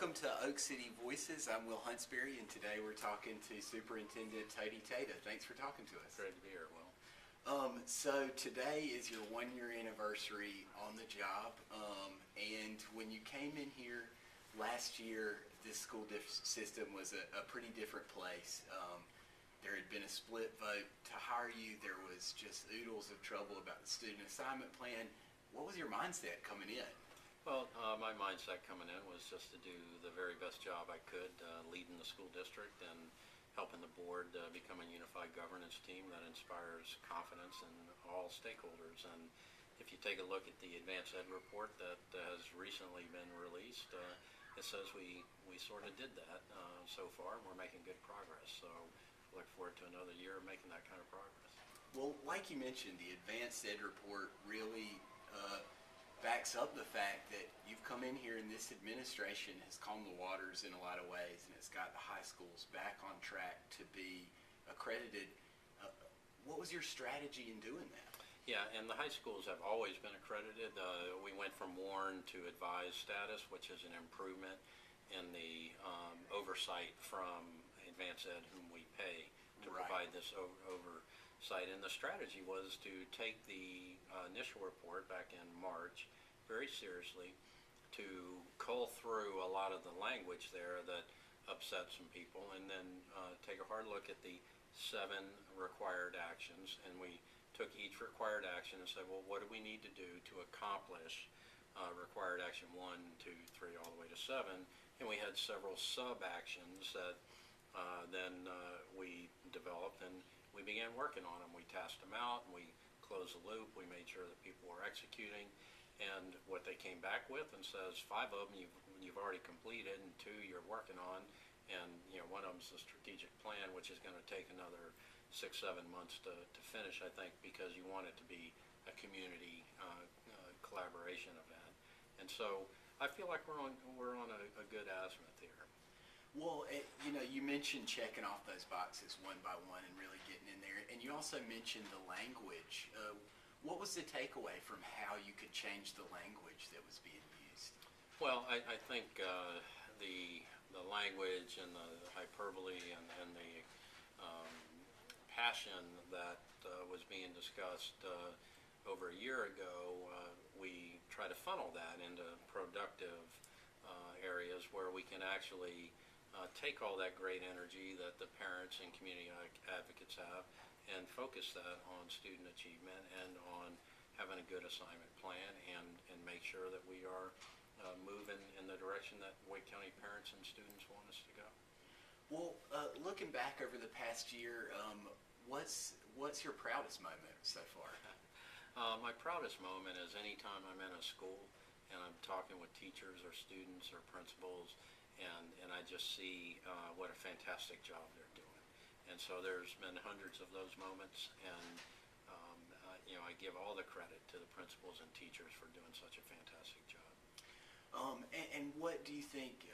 Welcome to Oak City Voices. I'm Will Huntsberry, and today we're talking to Superintendent Tata. Thanks for talking to us. Great to be here, Will. So today is your one-year anniversary on the job, and when you came in here last year, this school system was a pretty different place. There had been a split vote to hire you. There was just oodles of trouble about the student assignment plan. What was your mindset coming in? Well, my mindset coming in was just to do the very best job I could, leading the school district and helping the board become a unified governance team that inspires confidence in all stakeholders. And if you take a look at the advanced ed report that has recently been released, it says we sort of did that so far, and we're making good progress. So I look forward to another year of making that kind of progress. Well, like you mentioned, the advanced ed report really backs up the fact that you've come in here and this administration has calmed the waters in a lot of ways, and it's got the high schools back on track to be accredited. What was your strategy in doing that? Yeah, and the high schools have always been accredited. We went from WARN to advised status, which is an improvement in the oversight from advanced ed, whom we pay to provide this oversight. And the strategy was to take the initial report back in March very seriously, to cull through a lot of the language there that upset some people, and then take a hard look at the 7 required actions. And we took each required action and said, well, what do we need to do to accomplish required action 1, 2, 3, all the way to 7? And we had several sub-actions that then we developed, and we began working on them. We tasked them out, and we closed the loop. We made sure that people were executing. And what they came back with and says, 5 of them you've already completed, and 2 you're working on, and one of them's the strategic plan, which is going to take another 6-7 months to finish, I think, because you want it to be a community collaboration event. And so I feel like we're on a good azimuth here. Well, you mentioned checking off those boxes one by one and really getting in there, and you also mentioned the language. What was the takeaway from how you could change the language that was being used? Well, I think the language and the hyperbole and the passion that was being discussed over a year ago, we try to funnel that into productive areas where we can actually take all that great energy that the parents and community advocates have and focus that on student achievement and on having a good assignment plan, and make sure that we are moving in the direction that Wake County parents and students want us to go. Well, looking back over the past year, what's your proudest moment so far? My proudest moment is anytime I'm in a school and I'm talking with teachers or students or principals, and I just see what a fantastic job they're doing. And so there's been hundreds of those moments, and I give all the credit to the principals and teachers for doing such a fantastic job. And what do you think,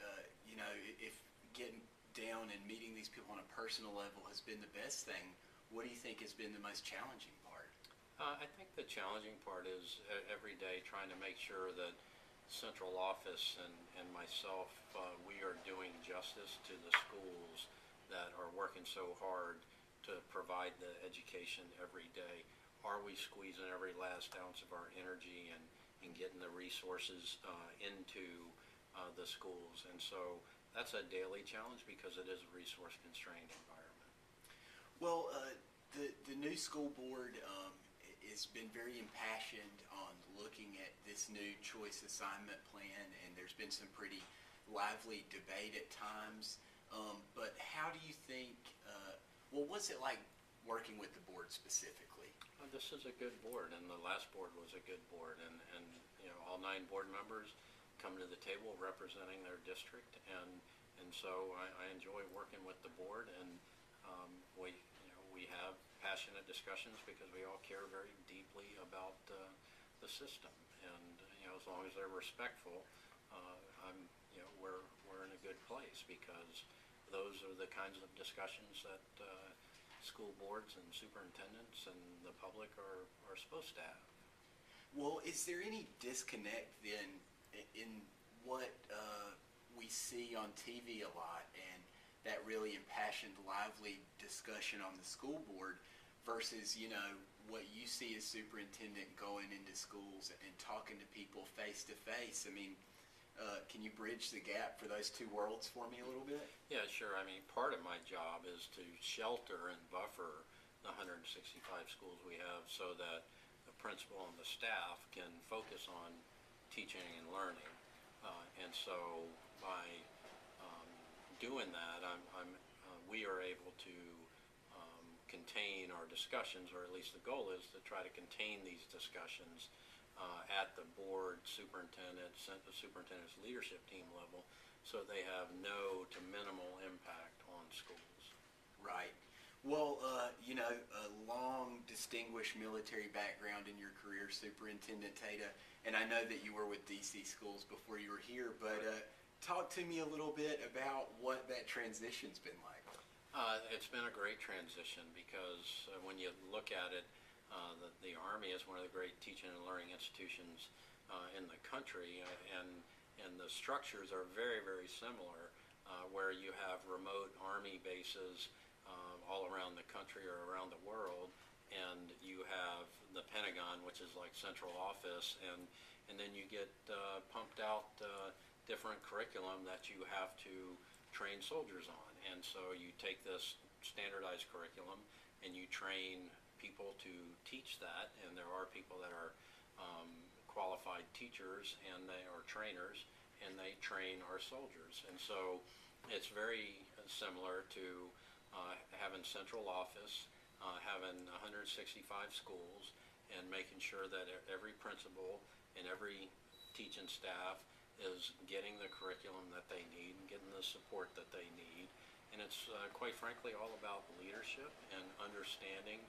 if getting down and meeting these people on a personal level has been the best thing, what do you think has been the most challenging part? I think the challenging part is every day trying to make sure that central office and myself, we are doing justice to the schools that are working so hard to provide the education every day. Are we squeezing every last ounce of our energy and getting the resources into the schools? And so that's a daily challenge because it is a resource-constrained environment. Well, the new school board has been very impassioned on looking at this new choice assignment plan, and there's been some pretty lively debate at times. But how do you think, what's it like working with the board specifically? This is a good board, and the last board was a good board, and all 9 board members come to the table representing their district, and so I enjoy working with the board, and we have passionate discussions because we all care very deeply about the system, and as long as they're respectful, we're in a good place, because those are the kinds of discussions that school boards and superintendents and the public are supposed to have. Well, is there any disconnect then in what we see on TV a lot, and that really impassioned, lively discussion on the school board versus, what you see as superintendent going into schools and talking to people face to face. I mean, can you bridge the gap for those two worlds for me a little bit? Yeah, sure. I mean, part of my job is to shelter and buffer the 165 schools we have so that the principal and the staff can focus on teaching and learning. And so by doing that, we are able to contain our discussions, or at least the goal is to try to contain these discussions at the board, superintendent's leadership team level, so they have no to minimal impact on schools. Right. Well, a long, distinguished military background in your career, Superintendent Tata, and I know that you were with DC schools before you were here, but talk to me a little bit about what that transition's been like. It's been a great transition because when you look at it, the Army is one of the great teaching and learning institutions in the country, and the structures are very, very similar, where you have remote Army bases all around the country or around the world, and you have the Pentagon, which is like central office, and then you get pumped out different curriculum that you have to train soldiers on. And so you take this standardized curriculum and you train people to teach that, and there are people that are qualified teachers and they are trainers, and they train our soldiers. And so it's very similar to having central office, having 165 schools, and making sure that every principal and every teaching staff is getting the curriculum that they need and getting the support that they need. And it's quite frankly all about leadership and understanding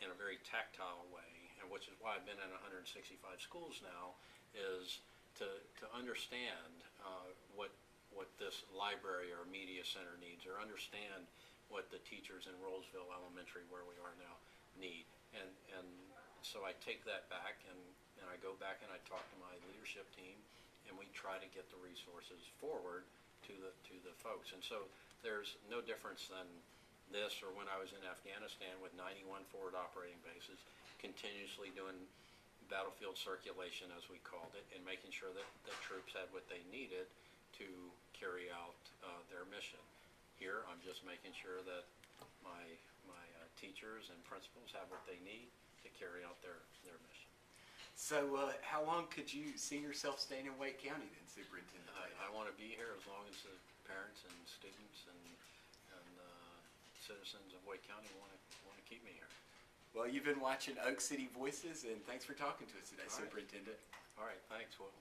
in a very tactile way, and which is why I've been in 165 schools now, is to understand what this library or media center needs, or understand what the teachers in Rollsville Elementary, where we are now, need. And so I take that back and I go back and I talk to my leadership team, and we try to get the resources forward to the folks. And so there's no difference than this or when I was in Afghanistan with 91 forward operating bases, continuously doing battlefield circulation, as we called it, and making sure that the troops had what they needed to carry out their mission. Here, I'm just making sure that my teachers and principals have what they need to carry out their mission. So how long could you see yourself staying in Wake County then, Superintendent? I want to be here as long as the parents and students and citizens of Wake County want to keep me here. Well, you've been watching Oak City Voices, and thanks for talking to us today, All right. Superintendent. All right, thanks, Will.